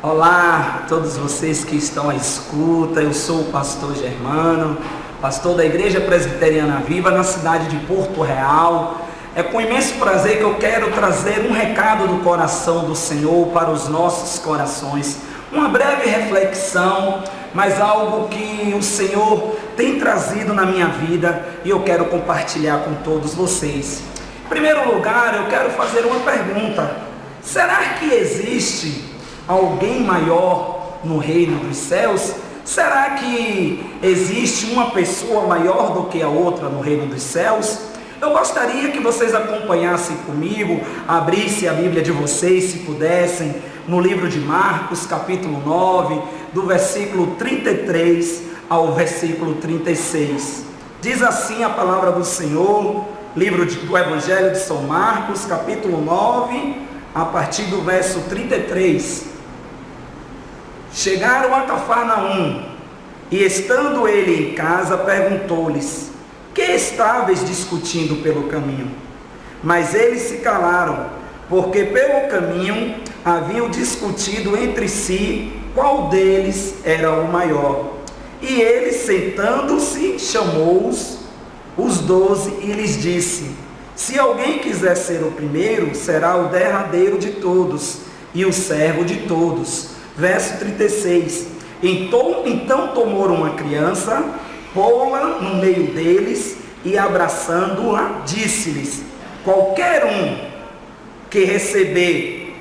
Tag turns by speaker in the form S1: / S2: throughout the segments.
S1: Olá a todos vocês que estão à escuta. Eu sou o pastor Germano, pastor da Igreja Presbiteriana Viva na cidade de Porto Real. É com imenso prazer que eu quero trazer um recado do coração do Senhor para os nossos corações. Uma breve reflexão, mas algo que o Senhor tem trazido na minha vida e eu quero compartilhar com todos vocês. Em primeiro lugar, eu quero fazer uma pergunta: será que existe alguém maior no reino dos céus? Será que existe uma pessoa maior do que a outra no reino dos céus? Eu gostaria que vocês acompanhassem comigo, abrissem a Bíblia de vocês, se pudessem, no livro de Marcos, capítulo 9, do versículo 33 ao versículo 36. Diz assim a palavra do Senhor, livro do Evangelho de São Marcos, capítulo 9, a partir do verso 33. Chegaram a Cafarnaum, e estando ele em casa, perguntou-lhes: que estáveis discutindo pelo caminho? Mas eles se calaram, porque pelo caminho haviam discutido entre si qual deles era o maior. E ele, sentando-se, chamou-os, os 12, e lhes disse: se alguém quiser ser o primeiro, será o derradeiro de todos, e o servo de todos. Verso 36. Então tomou uma criança, pô-la no meio deles, e abraçando-a, disse-lhes: qualquer um que receber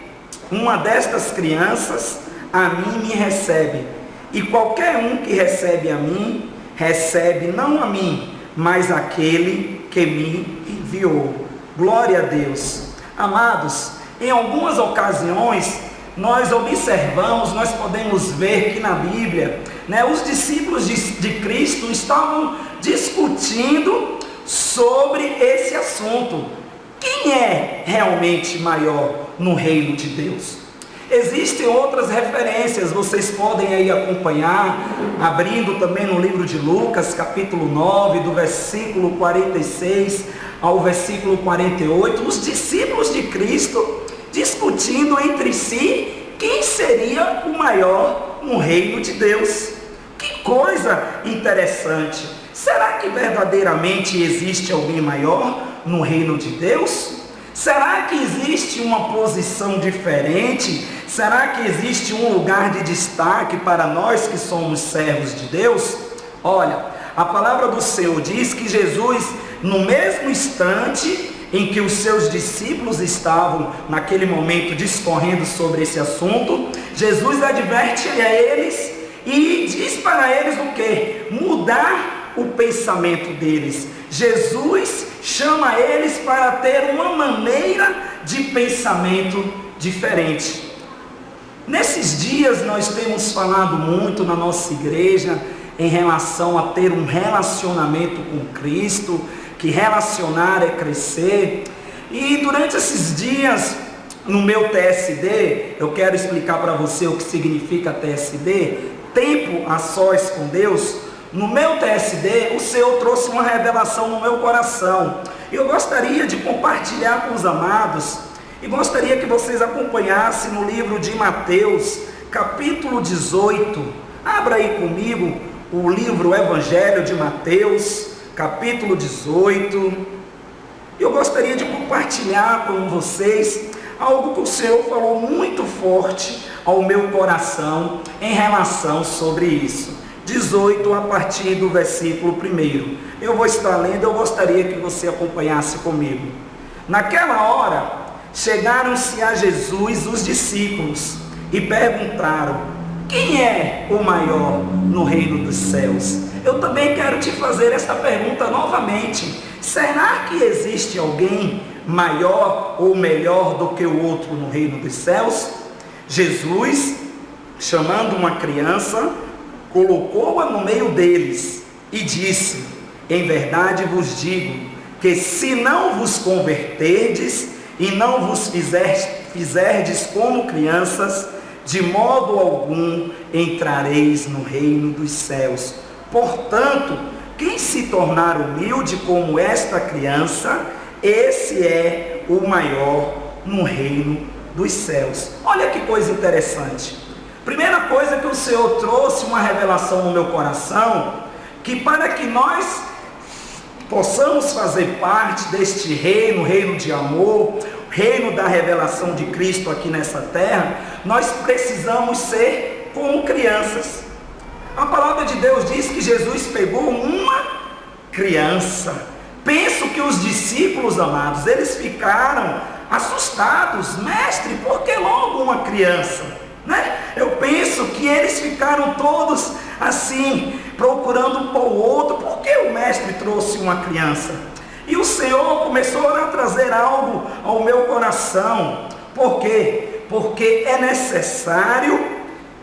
S1: uma destas crianças, a mim me recebe, e qualquer um que recebe a mim, recebe não a mim, mas aquele que me enviou. Glória a Deus. Amados, em algumas ocasiões nós observamos, nós podemos ver que na Bíblia, os discípulos de Cristo estavam discutindo sobre esse assunto: quem é realmente maior no reino de Deus? Existem outras referências, vocês podem aí acompanhar, abrindo também no livro de Lucas, capítulo 9, do versículo 46 ao versículo 48, os discípulos de Cristo discutindo entre si quem seria o maior no reino de Deus. Que coisa interessante! Será que verdadeiramente existe alguém maior no reino de Deus? Será que existe uma posição diferente? Será que existe um lugar de destaque para nós que somos servos de Deus? Olha, a palavra do Senhor diz que Jesus, no mesmo instante em que os seus discípulos estavam naquele momento discorrendo sobre esse assunto, Jesus adverte a eles e diz para eles o quê? Mudar o pensamento deles. Jesus chama eles para ter uma maneira de pensamento diferente. Nesses dias nós temos falado muito na nossa igreja em relação a ter um relacionamento com Cristo, que relacionar é crescer. E durante esses dias, no meu TSD, eu quero explicar para você o que significa TSD, tempo a sós com Deus. No meu TSD, o Senhor trouxe uma revelação no meu coração. Eu gostaria de compartilhar com os amados, e gostaria que vocês acompanhassem no livro de Mateus, capítulo 18. Abra aí comigo o livro Evangelho de Mateus, capítulo 18. Eu gostaria de compartilhar com vocês algo que o Senhor falou muito forte ao meu coração em relação sobre isso. 18 a partir do versículo 1. Eu vou estar lendo, eu gostaria que você acompanhasse comigo. Naquela hora, chegaram-se a Jesus os discípulos e perguntaram: quem é o maior no reino dos céus? Eu também quero te fazer esta pergunta novamente: será que existe alguém maior ou melhor do que o outro no reino dos céus? Jesus, chamando uma criança, colocou-a no meio deles e disse: em verdade vos digo que se não vos converterdes e não vos fizerdes como crianças, de modo algum entrareis no reino dos céus. Portanto, quem se tornar humilde como esta criança, esse é o maior no reino dos céus. Olha que coisa interessante. Primeira coisa que o Senhor trouxe uma revelação no meu coração, que para que nós possamos fazer parte deste reino, reino de amor, reino da revelação de Cristo aqui nessa terra, nós precisamos ser como crianças. A palavra de Deus diz que Jesus pegou uma criança. Penso que os discípulos, amados, eles ficaram assustados. Mestre, por que logo uma criança? Eu penso que eles ficaram todos assim, procurando um por outro. Por que o mestre trouxe uma criança? E o Senhor começou a trazer algo ao meu coração. Por quê? Porque é necessário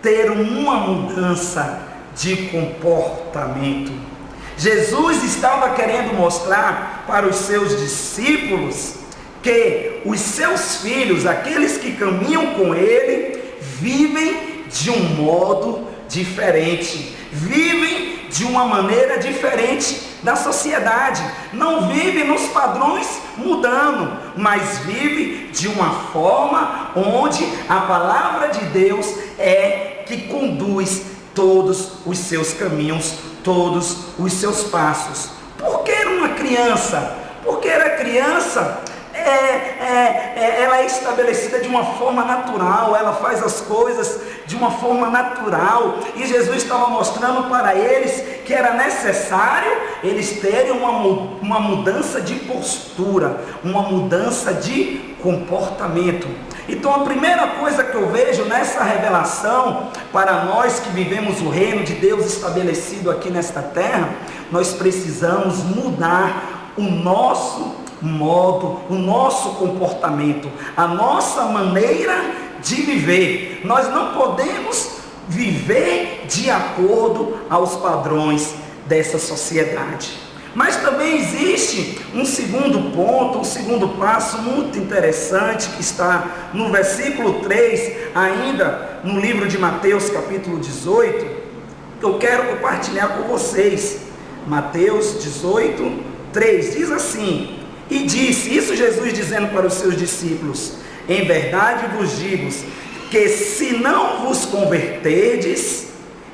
S1: ter uma mudança de comportamento. Jesus estava querendo mostrar para os seus discípulos que os seus filhos, aqueles que caminham com ele, vivem de um modo diferente, vivem de uma maneira diferente da sociedade, não vive nos padrões mudando, mas vive de uma forma onde a palavra de Deus é que conduz todos os seus caminhos, todos os seus passos. Por que uma criança? Porque a criança ela é estabelecida de uma forma natural, ela faz as coisas de uma forma natural, e Jesus estava mostrando para eles que era necessário eles terem uma mudança de postura, uma mudança de comportamento. Então a primeira coisa que eu vejo nessa revelação, para nós que vivemos o reino de Deus estabelecido aqui nesta terra, nós precisamos mudar o nosso modo, o nosso comportamento, a nossa maneira de viver. Nós não podemos viver de acordo aos padrões dessa sociedade. Mas também existe um segundo ponto, um segundo passo muito interessante, que está no versículo 3, ainda no livro de Mateus capítulo 18, que eu quero compartilhar com vocês. Mateus 18, 3, diz assim: e disse, isso Jesus dizendo para os seus discípulos: em verdade vos digo, que se não vos converterdes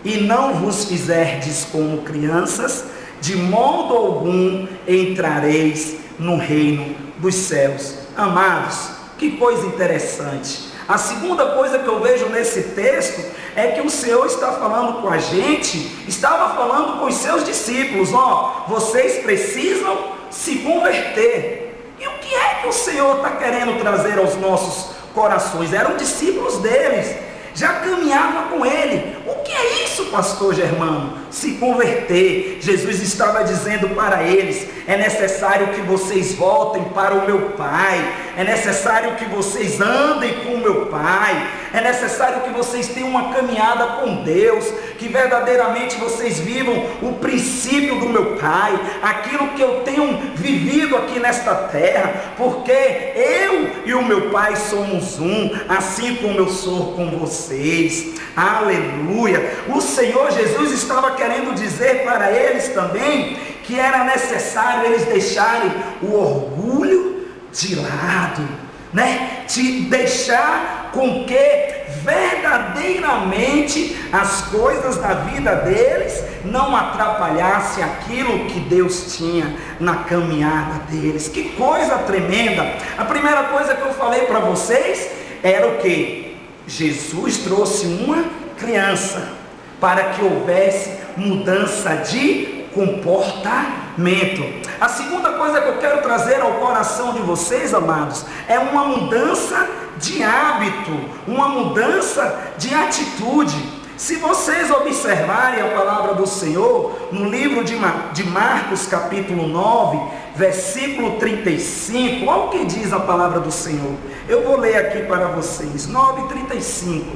S1: e não vos fizerdes como crianças, de modo algum entrareis no reino dos céus. Amados, que coisa interessante. A segunda coisa que eu vejo nesse texto é que o Senhor está falando com a gente, estava falando com os seus discípulos: vocês precisam se converter. E o que é que o Senhor está querendo trazer aos nossos corações? Eram discípulos deles, já caminhava com ele. O que é isso, pastor Germano? Se converter. Jesus estava dizendo para eles: é necessário que vocês voltem para o meu Pai, é necessário que vocês andem com o meu Pai, é necessário que vocês tenham uma caminhada com Deus, que verdadeiramente vocês vivam o princípio do meu Pai, aquilo que eu tenho vivido aqui nesta terra, porque eu e o meu Pai somos um, assim como eu sou com vocês. Aleluia! O Senhor Jesus estava querendo dizer para eles também que era necessário eles deixarem o orgulho de lado, de deixar com que verdadeiramente as coisas da vida deles não atrapalhassem aquilo que Deus tinha na caminhada deles. Que coisa tremenda! A primeira coisa que eu falei para vocês era o que? Jesus trouxe uma criança para que houvesse mudança de comportamento. A segunda coisa que eu quero trazer ao coração de vocês, amados, é uma mudança de hábito, uma mudança de atitude. Se vocês observarem a palavra do Senhor no livro de Marcos capítulo 9, versículo 35, olha o que diz a palavra do Senhor. Eu vou ler aqui para vocês, 9:35.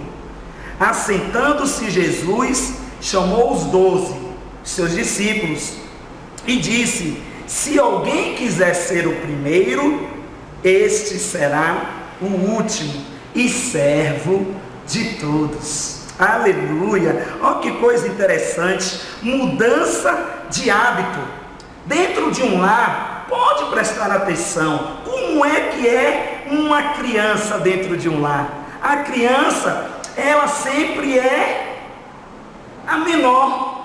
S1: Assentando-se Jesus, chamou os 12, seus discípulos, e disse: se alguém quiser ser o primeiro, este será o último e servo de todos. Aleluia! Olha que coisa interessante, mudança de hábito. Dentro de um lar, pode prestar atenção, como é que é uma criança dentro de um lar? A criança, ela sempre é a menor.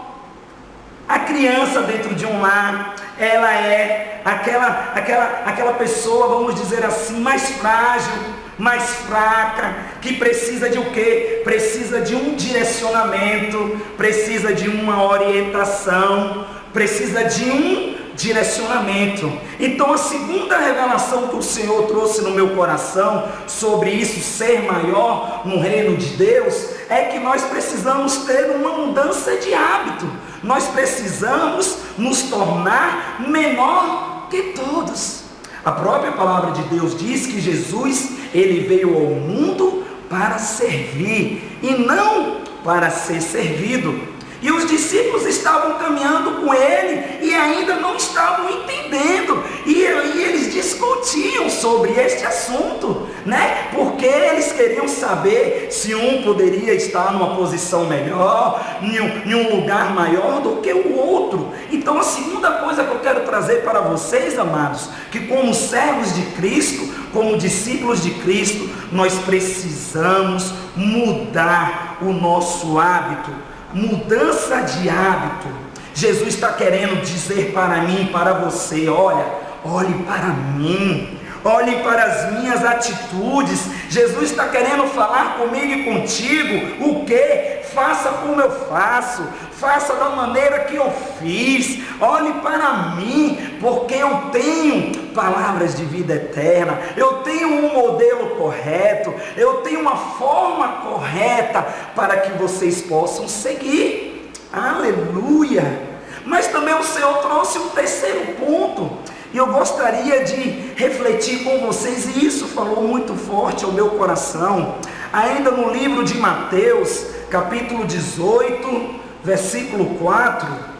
S1: A criança dentro de um lar, ela é aquela pessoa, vamos dizer assim, mais frágil, mais fraca, que precisa de o quê? Precisa de um direcionamento, precisa de uma orientação, precisa de um direcionamento. Então a segunda revelação que o Senhor trouxe no meu coração sobre isso ser maior no reino de Deus é que nós precisamos ter uma mudança de hábito. Nós precisamos nos tornar menor que todos. A própria palavra de Deus diz que Jesus, ele veio ao mundo para servir e não para ser servido. E os discípulos estavam caminhando com ele e ainda não estavam entendendo. E eles discutiam sobre este assunto, né? Porque eles queriam saber se um poderia estar numa posição melhor, em um lugar maior do que o outro. Então a segunda coisa que eu quero trazer para vocês, amados, que como servos de Cristo, como discípulos de Cristo, nós precisamos mudar o nosso hábito. Mudança de hábito. Jesus está querendo dizer para mim e para você: olhe para mim, olhe para as minhas atitudes. Jesus está querendo falar comigo e contigo o que? Faça como eu faço, faça da maneira que eu fiz. Olhe para mim, porque eu tenho palavras de vida eterna, eu tenho um modelo correto, eu tenho uma forma correta para que vocês possam seguir. Aleluia! Mas também o Senhor trouxe um terceiro ponto, e eu gostaria de refletir com vocês, e isso falou muito forte ao meu coração, ainda no livro de Mateus, capítulo 18, versículo 4,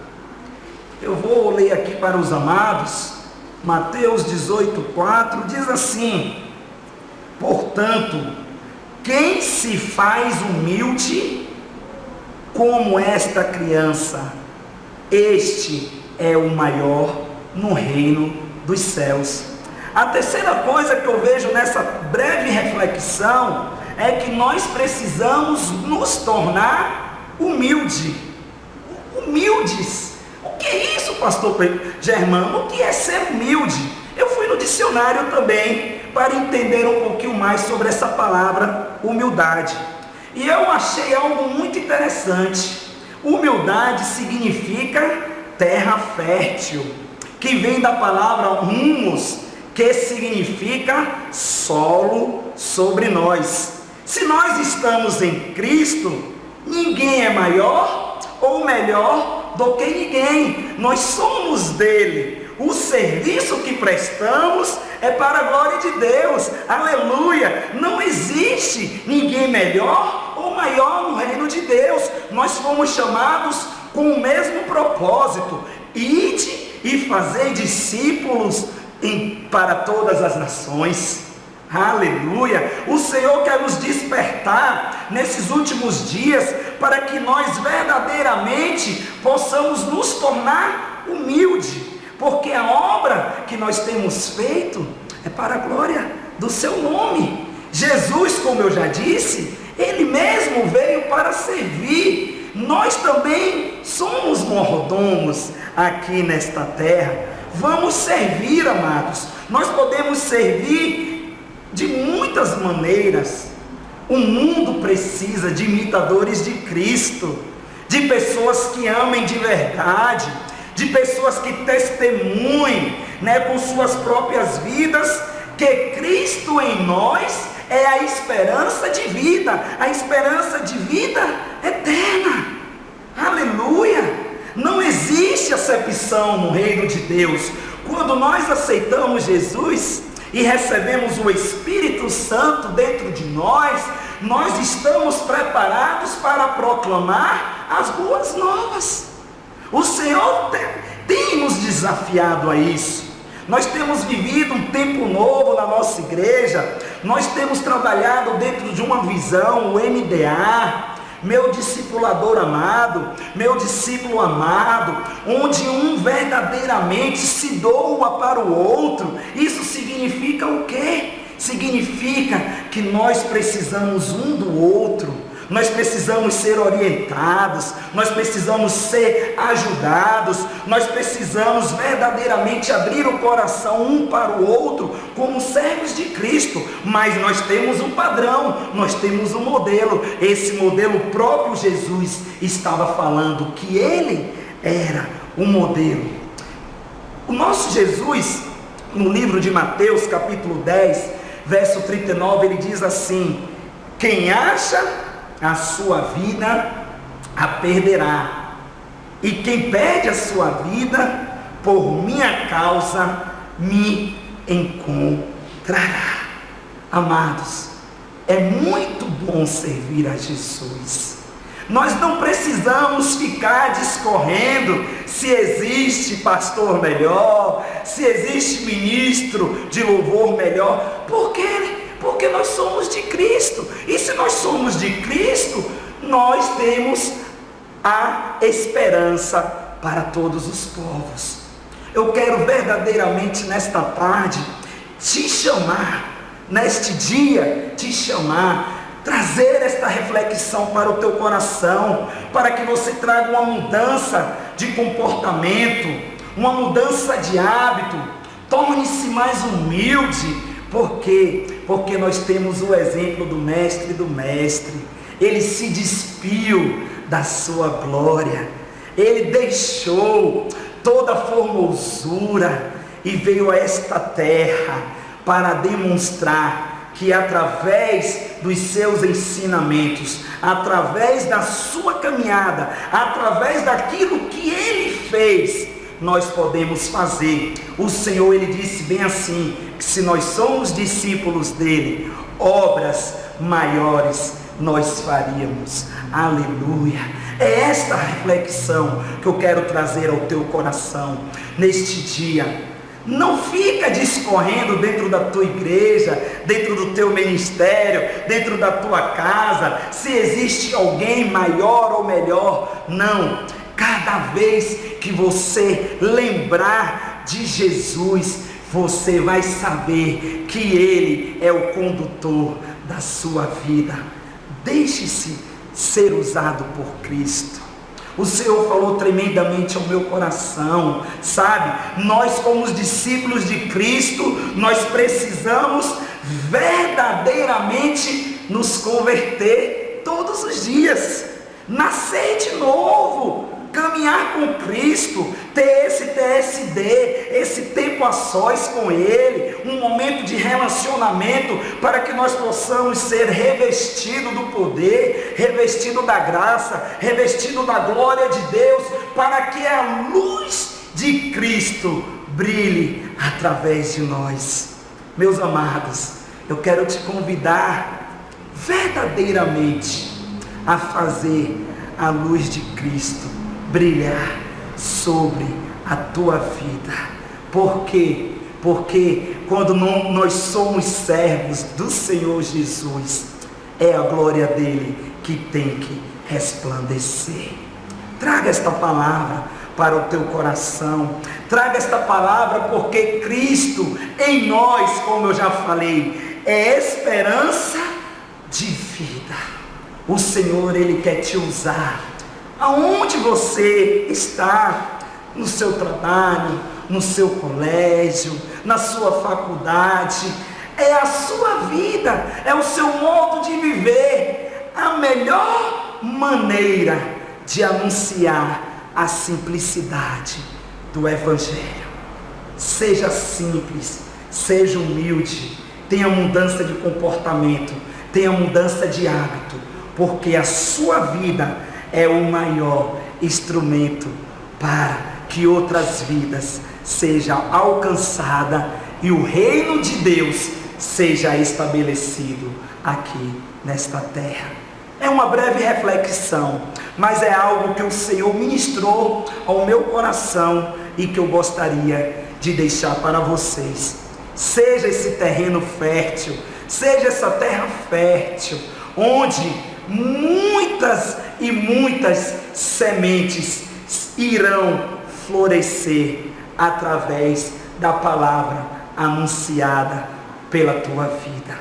S1: eu vou ler aqui para os amados. Mateus 18, 4, diz assim: portanto, quem se faz humilde como esta criança, este é o maior no reino dos céus. A terceira coisa que eu vejo nessa breve reflexão é que nós precisamos nos tornar humildes. O que é isso, pastor Germano? O que é ser humilde? Eu fui no dicionário também para entender um pouquinho mais sobre essa palavra humildade. E eu achei algo muito interessante. Humildade significa terra fértil, que vem da palavra humus, que significa solo sobre nós. Se nós estamos em Cristo, ninguém é maior ou melhor do que ninguém. Nós somos dele. O serviço que prestamos é para a glória de Deus. Aleluia! Não existe ninguém melhor ou maior no reino de Deus. Nós fomos chamados com o mesmo propósito: ide e fazei discípulos para todas as nações. Aleluia! O Senhor quer nos despertar nesses últimos dias para que nós verdadeiramente possamos nos tornar humildes, porque a obra que nós temos feito é para a glória do seu nome. Jesus, como eu já disse, ele mesmo veio para servir. Nós também somos mordomos aqui nesta terra. Vamos servir, amados. Nós podemos servir de muitas maneiras. O mundo precisa de imitadores de Cristo, de pessoas que amem de verdade, de pessoas que testemunhem, com suas próprias vidas, que Cristo em nós é a esperança de vida eterna. Aleluia! Não existe acepção no reino de Deus. Quando nós aceitamos Jesus e recebemos o Espírito Santo dentro de nós, nós estamos preparados para proclamar as boas novas. O Senhor tem nos desafiado a isso. Nós temos vivido um tempo novo na nossa igreja. Nós temos trabalhado dentro de uma visão, o MDA, meu discipulador amado, meu discípulo amado, onde um verdadeiramente se doa para o outro. Isso significa o quê? Significa que nós precisamos um do outro. nós precisamos ser orientados, nós precisamos ser ajudados, nós precisamos verdadeiramente abrir o coração um para o outro como servos de Cristo. Mas nós temos um padrão, nós temos um modelo. Esse modelo, o próprio Jesus estava falando que ele era o modelo. O nosso Jesus, no livro de Mateus, capítulo 10, verso 39, ele diz assim: quem acha a sua vida, a perderá, e quem perde a sua vida, por minha causa, me encontrará. Amados, é muito bom servir a Jesus. Nós não precisamos ficar discorrendo se existe pastor melhor, se existe ministro de louvor melhor. Por quê? Porque nós somos de Cristo. E se nós somos de Cristo, nós temos a esperança para todos os povos. Eu quero verdadeiramente nesta tarde te chamar, neste dia te chamar, trazer esta reflexão para o teu coração, para que você traga uma mudança de comportamento, uma mudança de hábito, torne-se mais humilde. Por quê? Porque nós temos o exemplo do mestre do mestre. Ele se despiu da sua glória, ele deixou toda a formosura e veio a esta terra para demonstrar que através dos seus ensinamentos, através da sua caminhada, através daquilo que ele fez, nós podemos fazer. O Senhor, ele disse bem assim, que se nós somos discípulos dele, obras maiores nós faríamos. Aleluia. É esta reflexão que eu quero trazer ao teu coração neste dia. Não fica discorrendo dentro da tua igreja, dentro do teu ministério, dentro da tua casa, se existe alguém maior ou melhor. Não. Cada vez que você lembrar de Jesus, você vai saber que ele é o condutor da sua vida. Deixe-se ser usado por Cristo. O Senhor falou tremendamente ao meu coração, sabe? Nós, como os discípulos de Cristo, nós precisamos verdadeiramente nos converter todos os dias, nascer de novo, caminhar com Cristo, ter esse TSD, esse tempo a sós com Ele, um momento de relacionamento, para que nós possamos ser revestidos do poder, revestidos da graça, revestidos da glória de Deus, para que a luz de Cristo brilhe através de nós. Meus amados, eu quero te convidar verdadeiramente a fazer a luz de Cristo brilhar sobre a tua vida. Por quê? Porque quando nós somos servos do Senhor Jesus, é a glória dele que tem que resplandecer. Traga esta palavra para o teu coração, traga esta palavra, porque Cristo em nós, como eu já falei, é esperança de vida. O Senhor, ele quer te usar aonde você está, no seu trabalho, no seu colégio, na sua faculdade. É a sua vida, é o seu modo de viver, a melhor maneira de anunciar a simplicidade do Evangelho. Seja simples, seja humilde, tenha mudança de comportamento, tenha mudança de hábito, porque a sua vida é o maior instrumento para que outras vidas sejam alcançadas e o reino de Deus seja estabelecido aqui nesta terra. É uma breve reflexão, mas é algo que o Senhor ministrou ao meu coração e que eu gostaria de deixar para vocês. Seja esse terreno fértil, seja essa terra fértil, onde muitas e muitas sementes irão florescer através da palavra anunciada pela tua vida.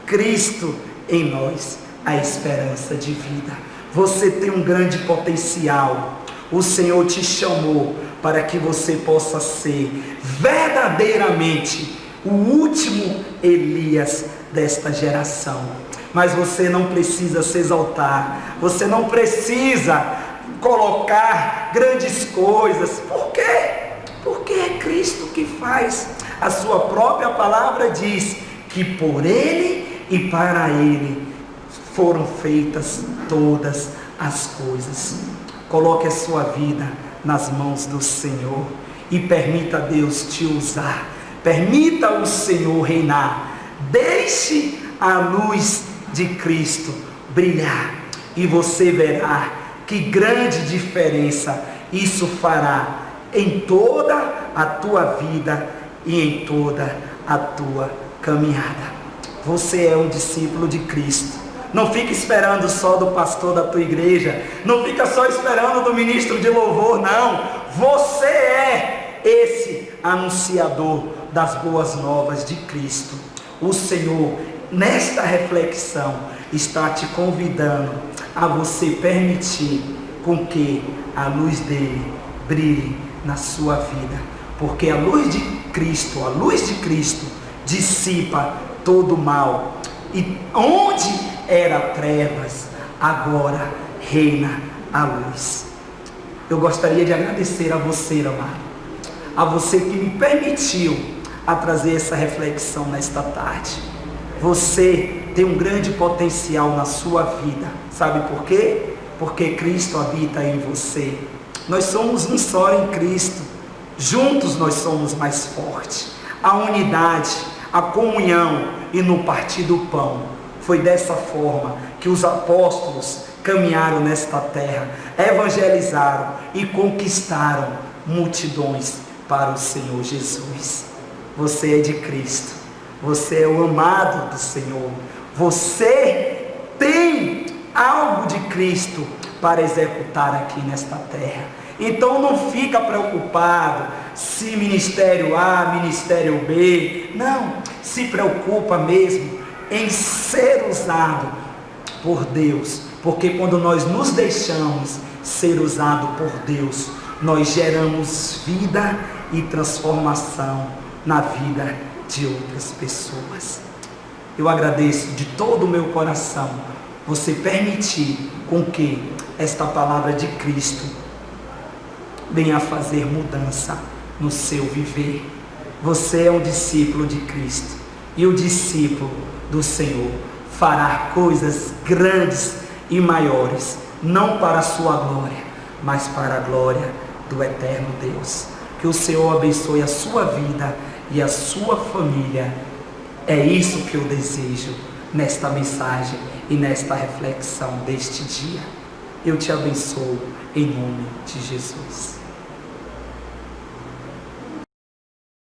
S1: Cristo em nós, a esperança de vida. Você tem um grande potencial. O Senhor te chamou para que você possa ser verdadeiramente o último Elias desta geração. Mas você não precisa se exaltar, você não precisa colocar grandes coisas. Por quê? Porque é Cristo que faz. A sua própria palavra diz que por Ele e para Ele foram feitas todas as coisas. Coloque a sua vida nas mãos do Senhor e permita Deus te usar. Permita o Senhor reinar. Deixe a luz de Cristo brilhar e você verá que grande diferença isso fará em toda a tua vida e em toda a tua caminhada. Você é um discípulo de Cristo. Não fica esperando só do pastor da tua igreja, não fica só esperando do ministro de louvor, não. Você é esse anunciador das boas novas de Cristo. O Senhor, nesta reflexão, está te convidando a você permitir com que a luz dele brilhe na sua vida, porque a luz de Cristo dissipa todo o mal, e onde era trevas, agora reina a luz. Eu gostaria de agradecer a você, amado, a você que me permitiu a trazer essa reflexão nesta tarde. Você tem um grande potencial na sua vida, sabe por quê? Porque Cristo habita em você. Nós somos um só em Cristo, juntos nós somos mais fortes. A unidade, a comunhão e no partir do pão, foi dessa forma que os apóstolos caminharam nesta terra, evangelizaram e conquistaram multidões para o Senhor Jesus. Você é de Cristo, você é o amado do Senhor, você tem algo de Cristo para executar aqui nesta terra. Então não fica preocupado se ministério A, ministério B, não, se preocupa mesmo em ser usado por Deus, porque quando nós nos deixamos ser usado por Deus, nós geramos vida e transformação na vida de outras pessoas. Eu agradeço de todo o meu coração você permitir com que esta palavra de Cristo venha a fazer mudança no seu viver. Você é um discípulo de Cristo, e o discípulo do Senhor fará coisas grandes e maiores, não para a sua glória, mas para a glória do eterno Deus. Que o Senhor abençoe a sua vida e a sua família. É isso que eu desejo nesta mensagem e nesta reflexão deste dia. Eu te abençoo em nome de Jesus.